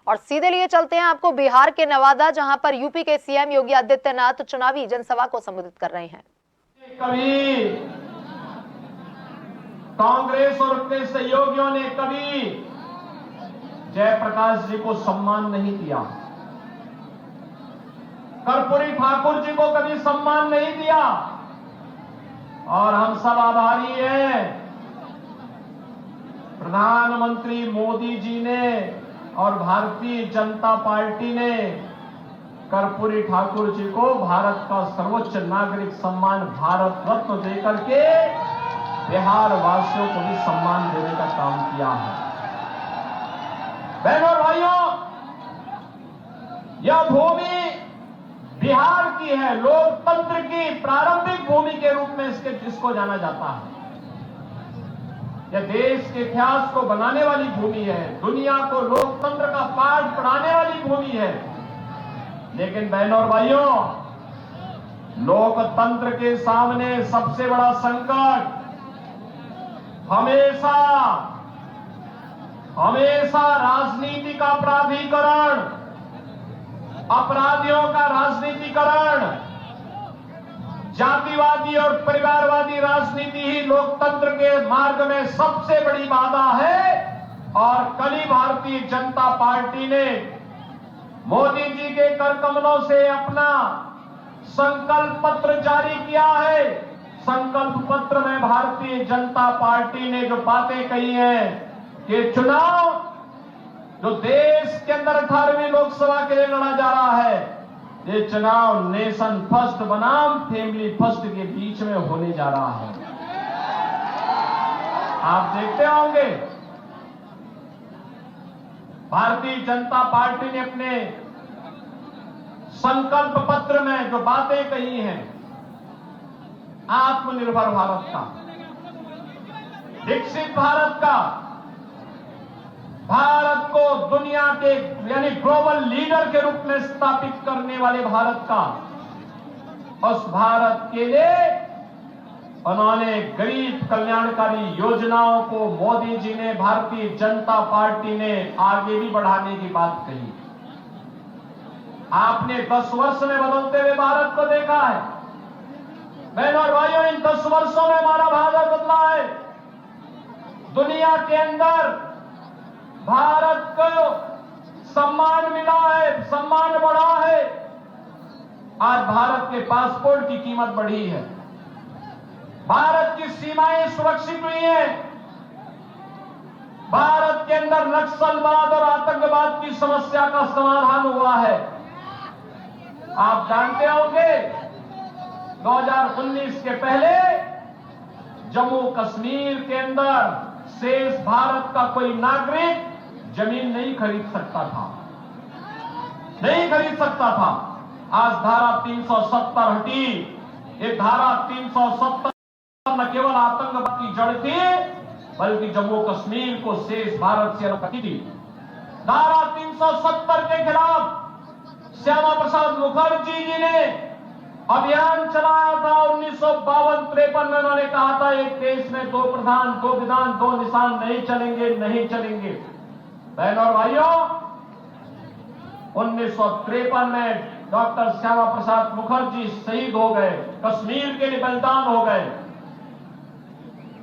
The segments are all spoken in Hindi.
और सीधे लिए चलते हैं आपको बिहार के नवादा, जहां पर यूपी के सीएम योगी आदित्यनाथ चुनावी जनसभा को संबोधित कर रहे हैं। कभी कांग्रेस और उनके सहयोगियों ने कभी जयप्रकाश जी को सम्मान नहीं दिया, कर्पूरी ठाकुर जी को कभी सम्मान नहीं दिया, और हम सब आभारी हैं प्रधानमंत्री मोदी जी ने और भारतीय जनता पार्टी ने कर्पूरी ठाकुर जी को भारत का सर्वोच्च नागरिक सम्मान भारत रत्न देकर के बिहार वासियों को भी सम्मान देने का काम किया है। बहनों और भाइयों, यह भूमि बिहार की है, लोकतंत्र की प्रारंभिक भूमि के रूप में इसको जाना जाता है। यह देश के इतिहास को बनाने वाली भूमि है, दुनिया को लोकतंत्र का पाठ पढ़ाने वाली भूमि है। लेकिन बहनों और भाइयों, लोकतंत्र के सामने सबसे बड़ा संकट हमेशा राजनीति का प्राधिकरण, अपराधियों का राजनीतिकरण, जातिवादी और परिवारवादी राजनीति ही लोकतंत्र के मार्ग में सबसे बड़ी बाधा है। और कल ही भारतीय जनता पार्टी ने मोदी जी के करकमलों से अपना संकल्प पत्र जारी किया है। संकल्प पत्र में भारतीय जनता पार्टी ने जो बातें कही हैं कि चुनाव जो देश के अंदर 18वीं लोकसभा के लिए लड़ा जा रहा है, ये चुनाव नेशन फर्स्ट बनाम फैमिली फर्स्ट के बीच में होने जा रहा है। आप देखते होंगे भारतीय जनता पार्टी ने अपने संकल्प पत्र में जो बातें कही हैं, आत्मनिर्भर भारत का, विकसित भारत का, भारत को दुनिया के यानी ग्लोबल लीडर के रूप में स्थापित करने वाले भारत का, उस भारत के लिए उन्होंने गरीब कल्याणकारी योजनाओं को मोदी जी ने, भारतीय जनता पार्टी ने आगे भी बढ़ाने की बात कही। आपने 10 वर्ष में बदलते हुए भारत को देखा है। बहनों और भाइयों, इन 10 वर्षों में हमारा भारत बदला है। दुनिया के अंदर भारत को सम्मान मिला है, सम्मान बढ़ा है। आज भारत के पासपोर्ट की कीमत बढ़ी है, भारत की सीमाएं सुरक्षित हुई हैं, भारत के अंदर नक्सलवाद और आतंकवाद की समस्या का समाधान हुआ है। आप जानते होंगे 2019 के पहले जम्मू कश्मीर के अंदर शेष भारत का कोई नागरिक जमीन नहीं खरीद सकता था। आज धारा 370 हटी। ये धारा 370 न केवल आतंकवाद की जड़ थी, बल्कि जम्मू कश्मीर को शेष भारत से अलग करती थी। धारा 370 के खिलाफ श्यामा प्रसाद मुखर्जी जी ने अभियान चलाया था। 1952-53 में उन्होंने कहा था, एक देश में 2 प्रधान, 2 विधान, 2 निशान नहीं चलेंगे। बहनों और भाइयों, 1953 में डॉक्टर श्यामा प्रसाद मुखर्जी शहीद हो गए, कश्मीर के लिए बलिदान हो गए।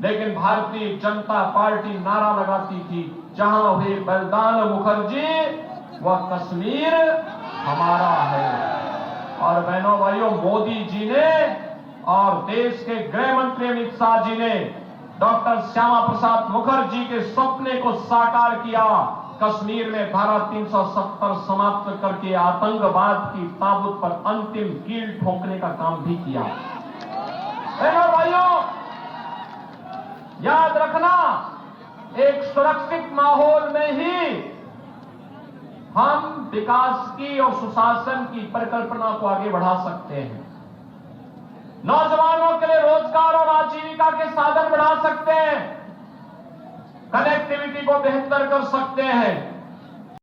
लेकिन भारतीय जनता पार्टी नारा लगाती थी, जहां हुए बलिदान मुखर्जी, वह कश्मीर हमारा है। और बहनों भाइयों, मोदी जी ने और देश के गृह मंत्री अमित शाह जी ने डॉक्टर श्यामा प्रसाद मुखर्जी के सपने को साकार किया। कश्मीर में धारा 370 समाप्त करके आतंकवाद की ताबूत पर अंतिम कील ठोकने का काम भी किया। बहनों भाइयों, याद रखना, एक सुरक्षित माहौल में ही हम विकास की और सुशासन की परिकल्पना को आगे बढ़ा सकते हैं। नौजवानों के लिए रोजगार और आजीविका के साधन बढ़ा सकते हैं, कनेक्टिविटी को बेहतर कर सकते हैं।